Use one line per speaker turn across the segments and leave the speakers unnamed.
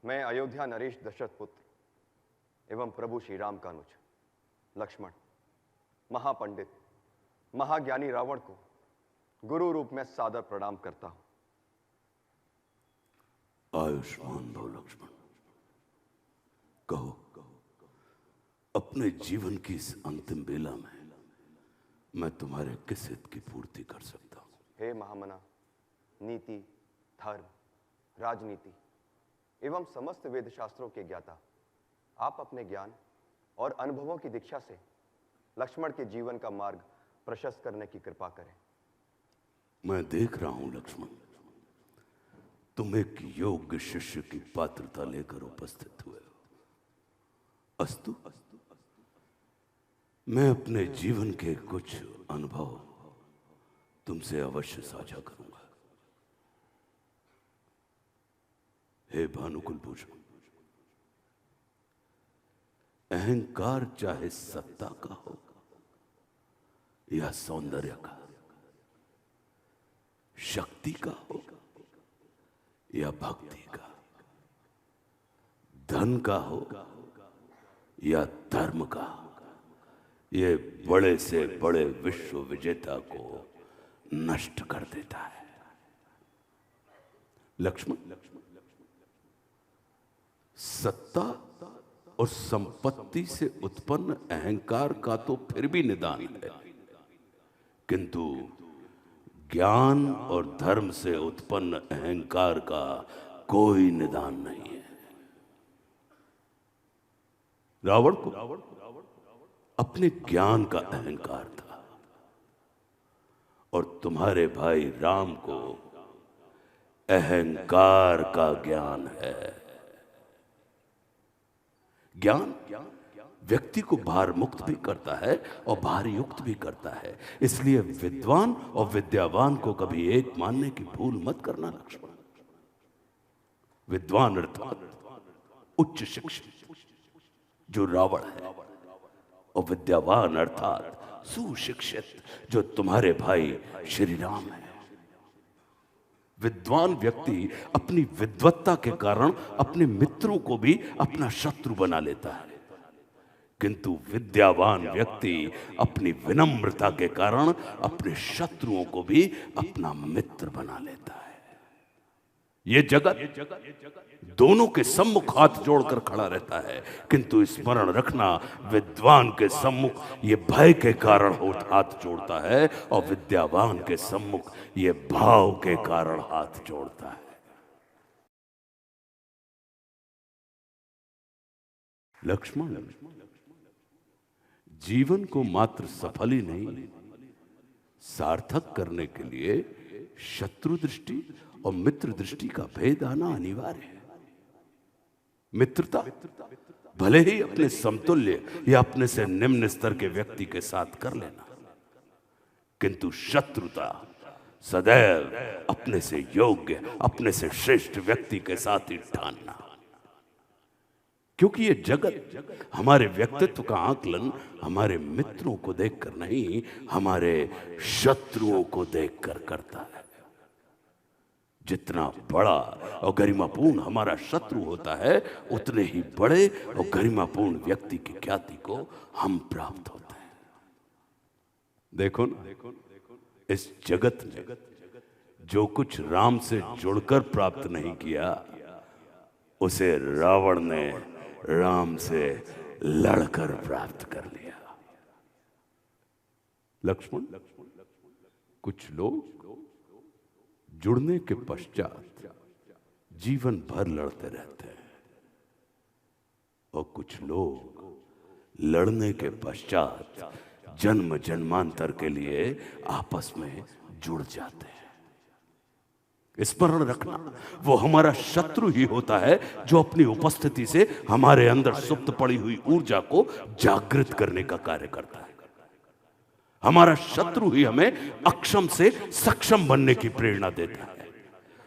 मैं अयोध्या नरेश दशरथ पुत्र एवं प्रभु श्री राम का अनुज लक्ष्मण महापंडित महाज्ञानी रावण को गुरु रूप में सादर प्रणाम करता हूं।
आयुष्मान भव लक्ष्मण। कहो, अपने जीवन की इस अंतिम बेला में मैं तुम्हारे किस हित की पूर्ति कर सकता हूं?
हे महामना, नीति, धर्म, राजनीति एवं समस्त वेद शास्त्रों के ज्ञाता, आप अपने ज्ञान और अनुभवों की दीक्षा से लक्ष्मण के जीवन का मार्ग प्रशस्त करने की कृपा करें।
मैं देख रहा हूं लक्ष्मण, तुम एक योग्य शिष्य की पात्रता लेकर उपस्थित हुए हो। अस्तु, मैं अपने जीवन के कुछ अनुभव तुमसे अवश्य साझा करूंगा। हे भानुकुल भूषण, अहंकार चाहे सत्ता का हो या सौंदर्य का, शक्ति का हो या भक्ति का, धन का हो या धर्म का, ये बड़े से बड़े विश्व विजेता को नष्ट कर देता है। लक्ष्मण, सत्ता और संपत्ति से उत्पन्न अहंकार का तो फिर भी निदान है, किंतु ज्ञान और धर्म से उत्पन्न अहंकार का कोई निदान नहीं है। रावण को अपने ज्ञान का अहंकार था और तुम्हारे भाई राम को अहंकार का ज्ञान है। ज्ञान व्यक्ति को भार मुक्त भी करता है और भार युक्त भी करता है, इसलिए विद्वान और विद्यावान को कभी एक मानने की भूल मत करना लक्ष्मण। विद्वान अर्थात उच्च शिक्षित जो रावण है, और विद्यावान अर्थात सुशिक्षित जो तुम्हारे भाई श्री राम है। विद्वान व्यक्ति अपनी विद्वत्ता के कारण अपने मित्रों को भी अपना शत्रु बना लेता है, किंतु विद्यावान व्यक्ति अपनी विनम्रता के कारण अपने शत्रुओं को भी अपना मित्र बना लेता है। ये जगत दोनों के सम्मुख हाथ जोड़कर खड़ा रहता है, किंतु स्मरण रखना, विद्वान के सम्मुख ये भय के कारण हाथ जोड़ता है और विद्यावान के सम्मुख ये भाव के कारण हाथ जोड़ता है। लक्ष्मण, जीवन को मात्र सफल ही नहीं, सार्थक करने के लिए शत्रु दृष्टि और मित्र दृष्टि का भेद आना अनिवार्य है। मित्रता भले ही अपने समतुल्य या अपने से निम्न स्तर के व्यक्ति के साथ कर लेना, किंतु शत्रुता सदैव अपने से योग्य, अपने से श्रेष्ठ व्यक्ति के साथ ही ठानना, क्योंकि ये जगत हमारे व्यक्तित्व का आकलन हमारे मित्रों को देखकर नहीं, हमारे शत्रुओं को देखकर करता है। जितना बड़ा और गरिमापूर्ण हमारा शत्रु होता है, उतने ही बड़े और गरिमापूर्ण व्यक्ति की ख्याति को हम प्राप्त होते हैं। देखो ना, इस जगत में जो कुछ राम से जुड़कर प्राप्त नहीं किया, उसे रावण ने राम से लड़कर प्राप्त कर लिया। लक्ष्मण, कुछ लोग जुड़ने के पश्चात जीवन भर लड़ते रहते हैं और कुछ लोग लड़ने के पश्चात जन्म जन्मांतर के लिए आपस में जुड़ जाते हैं। स्मरण रखना, वो हमारा शत्रु ही होता है जो अपनी उपस्थिति से हमारे अंदर सुप्त पड़ी हुई ऊर्जा को जागृत करने का कार्य करता है। हमारा शत्रु ही हमें अक्षम से सक्षम बनने की प्रेरणा देता है।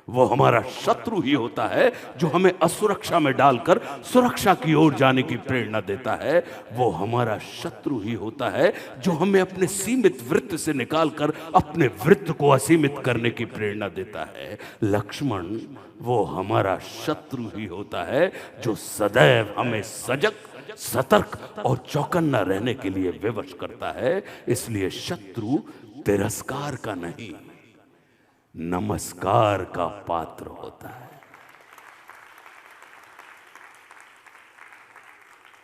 वो हमारा शत्रु ही होता है जो हमें असुरक्षा में डालकर सुरक्षा की ओर जाने की प्रेरणा देता है। वो हमारा शत्रु ही होता है जो हमें अपने सीमित वृत्त से निकालकर अपने वृत्त को असीमित करने की प्रेरणा देता है। लक्ष्मण वो हमारा शत्रु ही होता है जो सदैव हमें सजग, सतर्क और चौकन्ना रहने के लिए विवश करता है। इसलिए शत्रु तिरस्कार का नहीं, नमस्कार का पात्र होता है।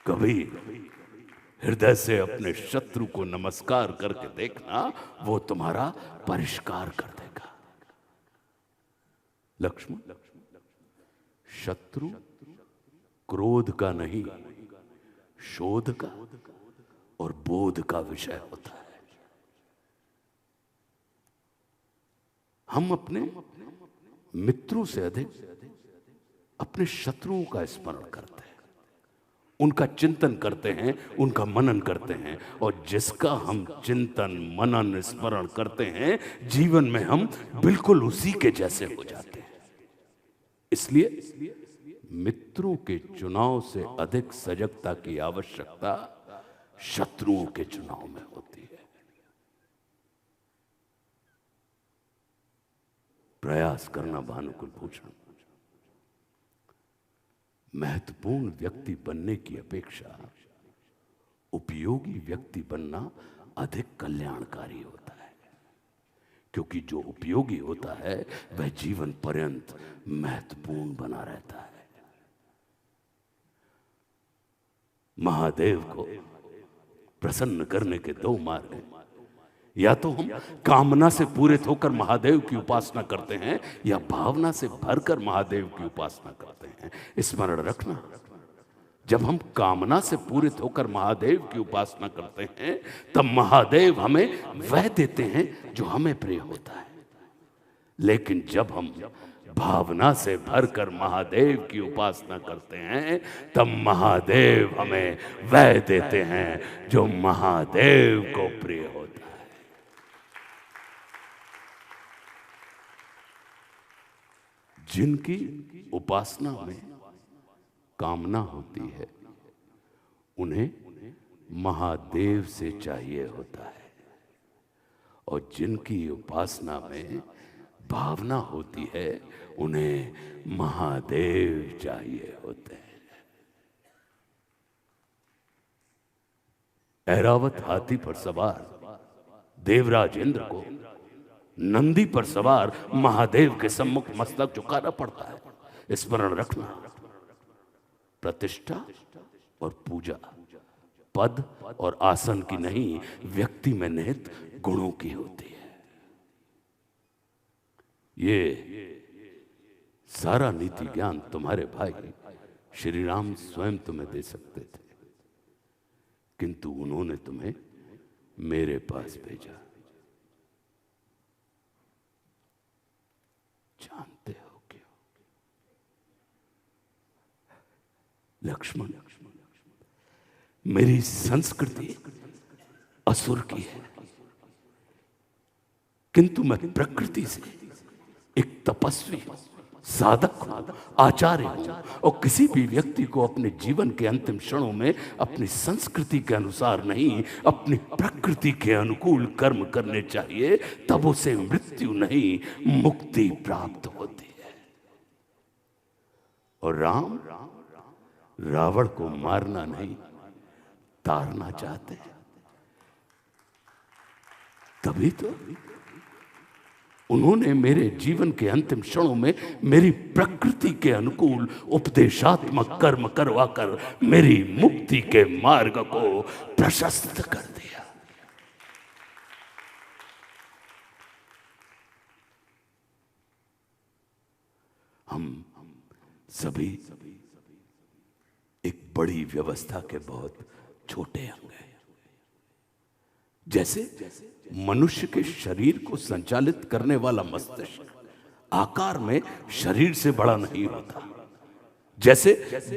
कभी हृदय से अपने शत्रु को नमस्कार करके देखना, वो तुम्हारा परिष्कार कर देगा। लक्ष्मण, शत्रु क्रोध का नहीं, शोध का और बोध का विषय होता है। हम अपने मित्रों से अधिक अपने शत्रुओं का स्मरण करते हैं, उनका चिंतन करते हैं, उनका मनन करते हैं। और जिसका हम चिंतन, मनन, स्मरण करते हैं, जीवन में हम बिल्कुल उसी के जैसे हो जाते हैं। इसलिए मित्रों के चुनाव से अधिक सजगता की आवश्यकता शत्रुओं के चुनाव में होती है। प्रयास करना भानुकुल भूषण, महत्वपूर्ण व्यक्ति बनने की अपेक्षा उपयोगी व्यक्ति बनना अधिक कल्याणकारी होता है, क्योंकि जो उपयोगी होता है वह जीवन पर्यंत महत्वपूर्ण बना रहता है। महादेव को प्रसन्न करने के दो मार्ग हैं। या तो हम कामना से पूरित होकर महादेव की उपासना करते हैं, या भावना से भरकर महादेव की उपासना करते हैं। स्मरण रखना, जब हम कामना से पूरित होकर महादेव की उपासना करते हैं, तब महादेव हमें वह देते हैं जो हमें प्रिय होता है। लेकिन जब हम भावना से भरकर महादेव की उपासना करते हैं, तब महादेव हमें वह देते हैं जो महादेव को प्रिय होता है। जिनकी उपासना में कामना होती है, उन्हें महादेव से चाहिए होता है, और जिनकी उपासना में भावना होती है, उन्हें महादेव चाहिए होते हैं। ऐरावत हाथी पर सवार देवराज इंद्र को नंदी पर सवार महादेव के सम्मुख मस्तक झुकाना पड़ता है। स्मरण रखना, प्रतिष्ठा और पूजा पद और आसन की नहीं, व्यक्ति में निहित गुणों की होती है। ये सारा नीति ज्ञान तुम्हारे भाई श्री राम स्वयं तुम्हें दे सकते थे, किंतु उन्होंने तुम्हें मेरे पास भेजा। जानते हो क्यों? लक्ष्मण, मेरी संस्कृति असुर की है, किंतु मैं प्रकृति से एक तपस्वी, साधक हूं, आचार्य हूं। और किसी भी व्यक्ति को अपने जीवन के अंतिम क्षणों में अपनी संस्कृति के अनुसार नहीं, अपनी प्रकृति के अनुकूल कर्म करने चाहिए, तब उसे मृत्यु नहीं, मुक्ति प्राप्त होती है। और राम रावण को मारना नहीं, तारना चाहते हैं। तभी तो उन्होंने मेरे जीवन के अंतिम क्षणों में मेरी प्रकृति के अनुकूल उपदेशात्मक कर्म करवाकर मेरी मुक्ति के मार्ग को प्रशस्त कर दिया। हम सभी एक बड़ी व्यवस्था के बहुत छोटे अंग हैं। जैसे मनुष्य के शरीर को संचालित करने वाला मस्तिष्क आकार में शरीर से बड़ा नहीं होता, जैसे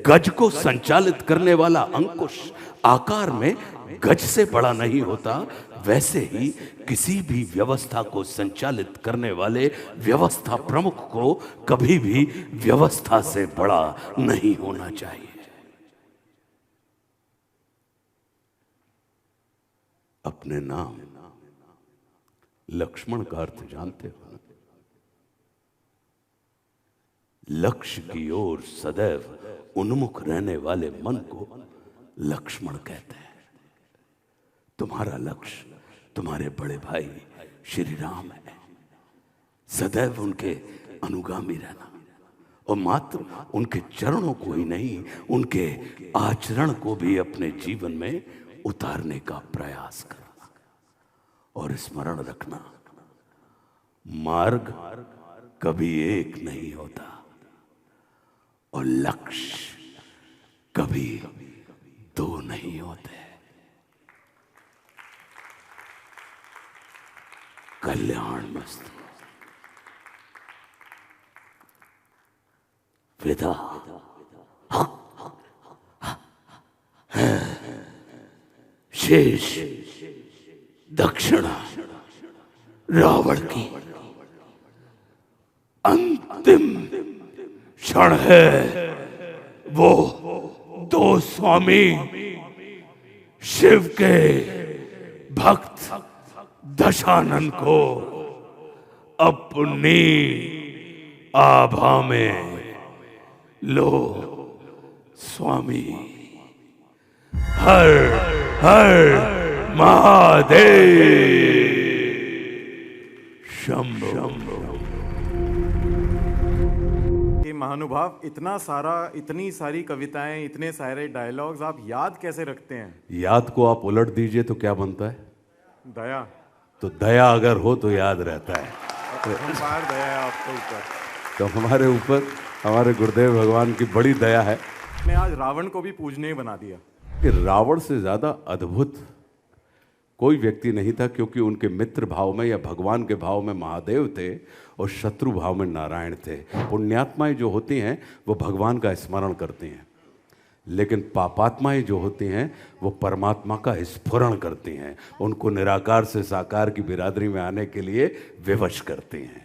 गज को संचालित करने वाला अंकुश आकार में गज से बड़ा नहीं होता, वैसे ही किसी भी व्यवस्था को संचालित करने वाले व्यवस्था प्रमुख को कभी भी व्यवस्था से बड़ा नहीं होना चाहिए। अपने नाम लक्ष्मण का अर्थ जानते हो? लक्ष्य की ओर सदैव उन्मुख रहने वाले मन को लक्ष्मण कहते हैं। तुम्हारा लक्ष्य तुम्हारे बड़े भाई श्री राम है। सदैव उनके अनुगामी रहना और मात्र उनके चरणों को ही नहीं, उनके आचरण को भी अपने जीवन में उतारने का प्रयास करना और स्मरण रखना, मार्ग कभी एक नहीं होता और लक्ष्य कभी दो नहीं होते। कल्याण मस्त। विदा। शेष दक्षिणा रावण की अंतिम क्षण है। वो दो स्वामी शिव के भक्त दशानन को अपनी आभा में लो स्वामी। हर हर महादेव शंभो।
महानुभाव, इतनी सारी कविताएं, इतने सारे डायलॉग्स आप याद कैसे रखते हैं?
याद को आप उलट दीजिए तो क्या बनता है?
दया।
तो दया अगर हो तो याद रहता है।
अपरंपार दया है आपके ऊपर।
तो हमारे ऊपर हमारे गुरुदेव भगवान की बड़ी दया है।
ने आज रावण को भी पूजनीय बना दिया।
कि रावण से ज्यादा अद्भुत कोई व्यक्ति नहीं था, क्योंकि उनके मित्र भाव में या भगवान के भाव में महादेव थे और शत्रु भाव में नारायण थे। पुण्यात्माएं जो होती हैं वो भगवान का स्मरण करती हैं, लेकिन पापात्माएं जो होती हैं वो परमात्मा का स्फुरण करती हैं, उनको निराकार से साकार की बिरादरी में आने के लिए विवश करती हैं।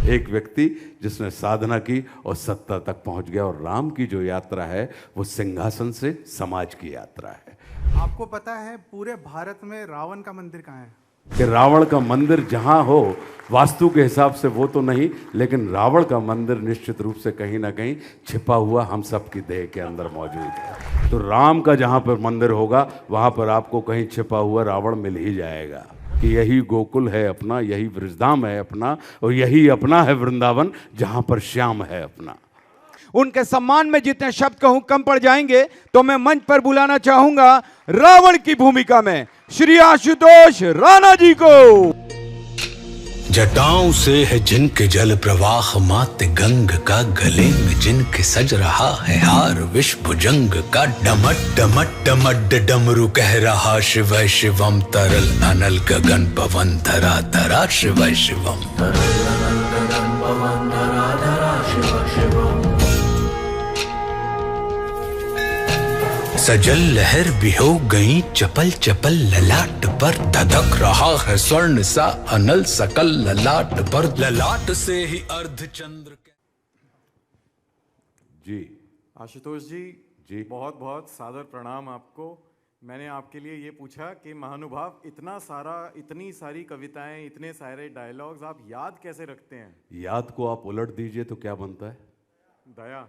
एक व्यक्ति जिसने साधना की और सत्ता तक पहुंच गया, और राम की जो यात्रा है वो सिंहासन से समाज की यात्रा है।
आपको पता है पूरे भारत में रावण का मंदिर कहाँ है?
कि रावण का मंदिर जहां हो, वास्तु के हिसाब से वो तो नहीं, लेकिन रावण का मंदिर निश्चित रूप से कहीं ना कहीं छिपा हुआ हम सब की देह के अंदर मौजूद है। तो राम का जहां पर मंदिर होगा वहां पर आपको कहीं छिपा हुआ रावण मिल ही जाएगा कि यही गोकुल है अपना, यही वृषधाम है अपना, और यही अपना है वृंदावन जहां पर श्याम है अपना।
उनके सम्मान में जितने शब्द कहूं कम पड़ जाएंगे, तो मैं मंच पर बुलाना चाहूंगा रावण की भूमिका में श्री आशुतोष राणा जी को।
जटाओं से है जिनके जल प्रवाह, मात गंग का गले में जिनके सज रहा है हार, विश्व भुजंग का डमट डमट डमट डमरू कह रहा शिवय शिवम, तरल अनल गगन पवन धरा धरा शिवय शिवम, तरल अनल गगन पवन धरा धरा शिव शिवम। सजल लहर भी हो गई चपल चपल, ललाट पर धधक रहा है स्वर्ण सा अनल सकल, ललाट पर ललाट से ही अर्धचंद्र।
जी
आशुतोष जी,
जी
बहुत बहुत सादर प्रणाम आपको। मैंने आपके लिए ये पूछा कि महानुभाव, इतनी सारी कविताएं, इतने सारे डायलॉग्स आप याद कैसे रखते हैं?
याद को आप उलट दीजिए तो क्या बनता है?
दया।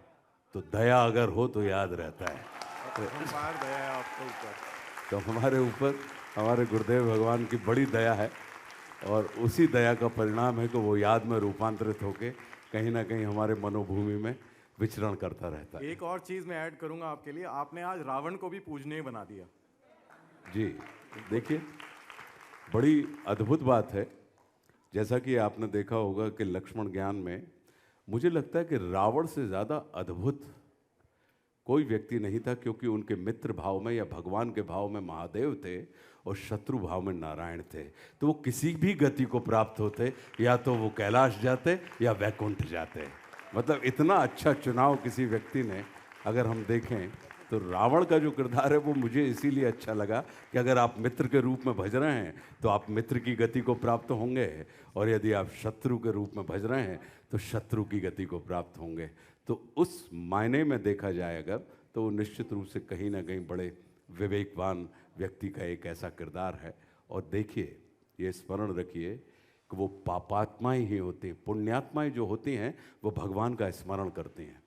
तो दया अगर हो तो याद रहता है।
अपरंपार दया है आपके ऊपर।
तो हमारे ऊपर हमारे गुरुदेव भगवान की बड़ी दया है, और उसी दया का परिणाम है कि वो याद में रूपांतरित होके कहीं ना कहीं हमारे मनोभूमि में विचरण करता रहता है।
एक और चीज मैं ऐड करूंगा आपके लिए, आपने आज रावण को भी पूजनीय बना दिया।
जी देखिए, बड़ी अद्भुत बात है। जैसा कि आपने देखा होगा कि लक्ष्मण ज्ञान में मुझे लगता है कि रावण से ज़्यादा अद्भुत कोई व्यक्ति नहीं था, क्योंकि उनके मित्र भाव में या भगवान के भाव में महादेव थे और शत्रु भाव में नारायण थे। तो वो किसी भी गति को प्राप्त होते, या तो वो कैलाश जाते या वैकुंठ जाते। मतलब इतना अच्छा चुनाव किसी व्यक्ति ने, अगर हम देखें तो रावण का जो किरदार है वो मुझे इसीलिए अच्छा लगा कि अगर आप मित्र के रूप में भज रहे हैं तो आप मित्र की गति को प्राप्त होंगे, और यदि आप शत्रु के रूप में भज रहे हैं तो शत्रु की गति को प्राप्त होंगे। तो उस मायने में देखा जाए अगर, तो वो निश्चित रूप से कहीं ना कहीं बड़े विवेकवान व्यक्ति का एक ऐसा किरदार है। और देखिए, ये स्मरण रखिए कि वो पापात्माएं ही होती हैं, पुण्यात्माएं जो होती हैं वो भगवान का स्मरण करती हैं,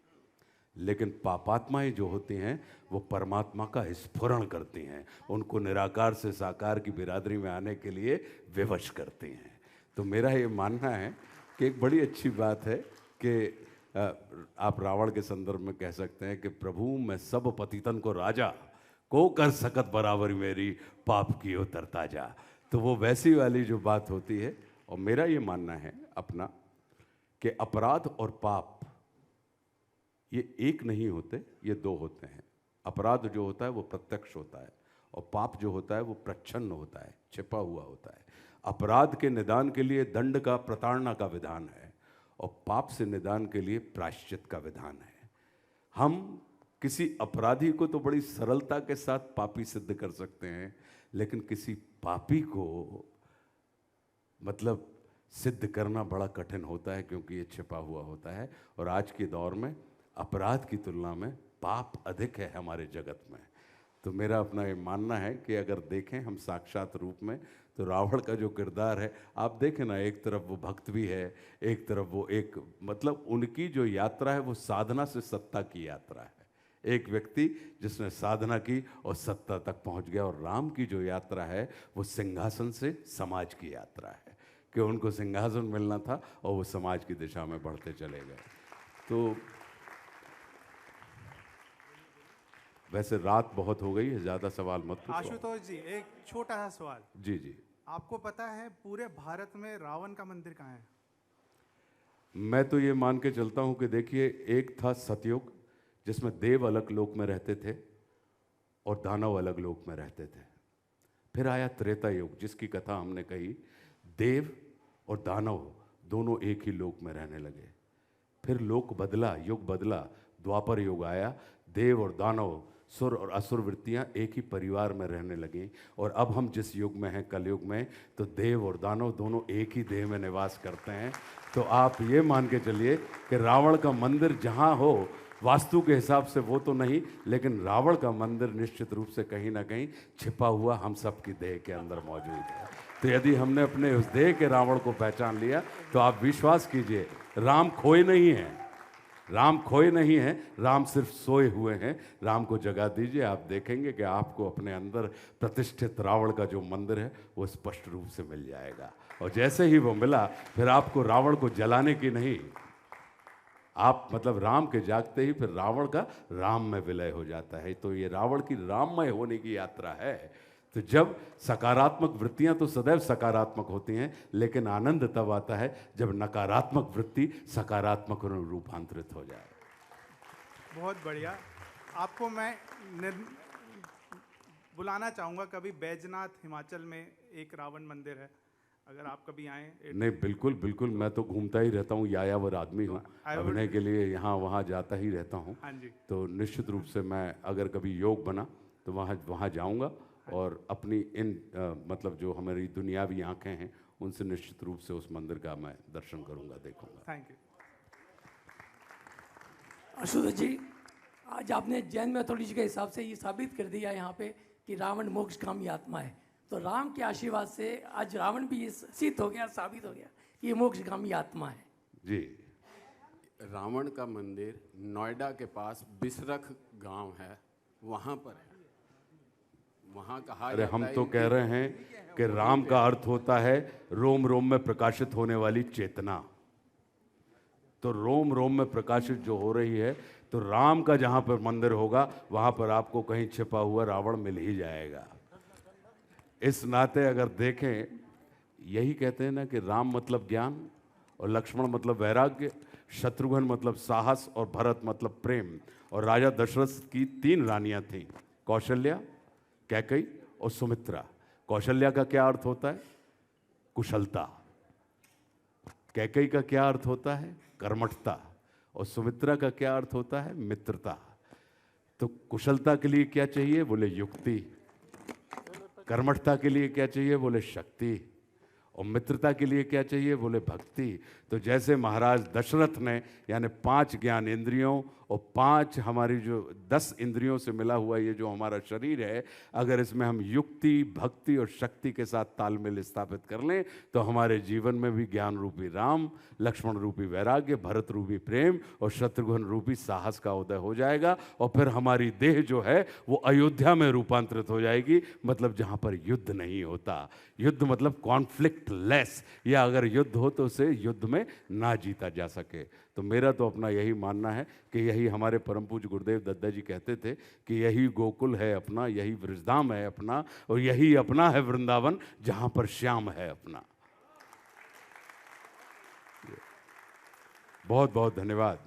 लेकिन पापात्माएं जो होती हैं वो परमात्मा का स्फुरण करती हैं, उनको निराकार से साकार की बिरादरी में आने के लिए विवश करती हैं। तो मेरा ये मानना है कि एक बड़ी अच्छी बात है कि आप रावण के संदर्भ में कह सकते हैं कि प्रभु मैं सब पतितन को राजा को कर सकत बराबर मेरी पाप की उतरता जा। तो वो वैसी वाली जो बात होती है। और मेरा ये मानना है अपना कि अपराध और पाप ये एक नहीं होते, ये दो होते हैं। अपराध जो होता है वो प्रत्यक्ष होता है, और पाप जो होता है वो प्रच्छन्न होता है, छिपा हुआ होता है। अपराध के निदान के लिए दंड का, प्रताड़ना का विधान है, और पाप से निदान के लिए प्रायश्चित का विधान है। हम किसी अपराधी को तो बड़ी सरलता के साथ पापी सिद्ध कर सकते हैं, लेकिन किसी पापी को मतलब सिद्ध करना बड़ा कठिन होता है, क्योंकि ये छिपा हुआ होता है। और आज के दौर में अपराध की तुलना में पाप अधिक है हमारे जगत में। तो मेरा अपना ये मानना है कि अगर देखें हम साक्षात रूप में, तो रावण का जो किरदार है, आप देखें ना, एक तरफ वो भक्त भी है, एक तरफ वो एक मतलब उनकी जो यात्रा है वो साधना से सत्ता की यात्रा है। एक व्यक्ति जिसने साधना की और सत्ता तक पहुंच गया, और राम की जो यात्रा है वो सिंहासन से समाज की यात्रा है, कि उनको सिंहासन मिलना था और वो समाज की दिशा में बढ़ते चले गए। तो वैसे रात बहुत हो गई है, ज़्यादा सवाल मत पूछो।
आशुतोष जी, एक छोटा सा सवाल।
जी जी।
आपको पता है पूरे भारत में रावण का मंदिर कहाँ है?
मैं तो ये मान के चलता हूँ कि देखिए, एक था सतयुग जिसमें देव अलग लोक में रहते थे और दानव अलग लोक में रहते थे। फिर आया त्रेता युग, जिसकी कथा हमने कही, देव और दानव दोनों एक ही लोक में रहने लगे। फिर लोक बदला, युग बदला, द्वापर युग आया, देव और दानव, सुर और असुर वृत्तियाँ एक ही परिवार में रहने लगीं। और अब हम जिस युग में हैं, कलयुग में, तो देव और दानव दोनों एक ही देह में निवास करते हैं। तो आप ये मान के चलिए कि रावण का मंदिर जहाँ हो, वास्तु के हिसाब से वो तो नहीं, लेकिन रावण का मंदिर निश्चित रूप से कहीं ना कहीं छिपा हुआ हम सब की देह के अंदर मौजूद है। तो यदि हमने अपने उस देह के रावण को पहचान लिया, तो आप विश्वास कीजिए, राम खोए नहीं हैं, राम खोए नहीं हैं, राम सिर्फ सोए हुए हैं। राम को जगा दीजिए, आप देखेंगे कि आपको अपने अंदर प्रतिष्ठित रावण का जो मंदिर है वो स्पष्ट रूप से मिल जाएगा। और जैसे ही वो मिला, फिर आपको रावण को जलाने की नहीं, आप मतलब राम के जागते ही फिर रावण का राम में विलय हो जाता है। तो ये रावण की राममय होने की यात्रा है। तो जब सकारात्मक वृत्तियां तो सदैव सकारात्मक होती हैं, लेकिन आनंद तब आता है जब नकारात्मक वृत्ति सकारात्मक में रूपांतरित हो जाए।
बहुत बढ़िया। आपको मैं बुलाना चाहूँगा, कभी बैजनाथ हिमाचल में एक रावण मंदिर है, अगर आप कभी आए।
नहीं, बिल्कुल बिल्कुल, मैं तो घूमता ही रहता हूँ, यायावर आदमी हूँ, अभिनय के लिए यहाँ वहाँ जाता ही रहता हूँ।
हाँ जी।
तो निश्चित रूप से मैं अगर कभी योग बना तो वहाँ जाऊँगा, और अपनी इन मतलब जो हमारी दुनियावी आंखें हैं उनसे निश्चित रूप से उस मंदिर का मैं दर्शन करूँगा, देखूँगा।
Thank you.
आशुतोष जी, आज आपने जैन मैथोलॉजी के हिसाब से ये साबित कर दिया यहाँ पे कि रावण मोक्षगामी आत्मा है। तो राम के आशीर्वाद से आज रावण भी ये सिद्ध हो गया, साबित हो गया कि ये मोक्षगामी आत्मा है।
जी।
रावण का मंदिर नोएडा के पास बिसरख गांव है, वहाँ पर है। वहाँ कहा
अरे
जाता
हम
है
तो कह रहे हैं कि राम का अर्थ होता है रोम रोम में प्रकाशित होने वाली चेतना। तो रोम रोम में प्रकाशित जो हो रही है, तो राम का जहाँ पर मंदिर होगा वहाँ पर आपको कहीं छिपा हुआ रावण मिल ही जाएगा। इस नाते अगर देखें, यही कहते हैं ना कि राम मतलब ज्ञान, और लक्ष्मण मतलब वैराग्य, शत्रुघ्न मतलब साहस, और भरत मतलब प्रेम। और राजा दशरथ की 3 रानियां थीं, कौशल्या, कैकई और सुमित्रा। कौशल्या का क्या अर्थ होता है? कुशलता। कैकई का क्या अर्थ होता है? कर्मठता। और सुमित्रा का क्या अर्थ होता है? मित्रता। तो कुशलता के लिए क्या चाहिए? बोले युक्ति। कर्मठता के लिए क्या चाहिए? बोले शक्ति। और मित्रता के लिए क्या चाहिए? बोले भक्ति। तो जैसे महाराज दशरथ ने यानी 5 ज्ञान इंद्रियों और 5 हमारी जो 10 इंद्रियों से मिला हुआ ये जो हमारा शरीर है, अगर इसमें हम युक्ति, भक्ति और शक्ति के साथ तालमेल स्थापित कर लें तो हमारे जीवन में भी ज्ञान रूपी राम, लक्ष्मण रूपी वैराग्य, भरत रूपी प्रेम और शत्रुघ्न रूपी साहस का उदय हो जाएगा। और फिर हमारी देह जो है वो अयोध्या में रूपांतरित हो जाएगी, मतलब जहाँ पर युद्ध नहीं होता। युद्ध मतलब कॉन्फ्लिक्ट लेस, या अगर युद्ध हो तो उसे युद्ध में ना जीता जा सके। तो मेरा तो अपना यही मानना है कि यही हमारे परम पूज्य गुरुदेव दत्ता जी कहते थे कि यही गोकुल है अपना, यही वृषधाम है अपना, और यही अपना है वृंदावन जहां पर श्याम है अपना। बहुत बहुत धन्यवाद।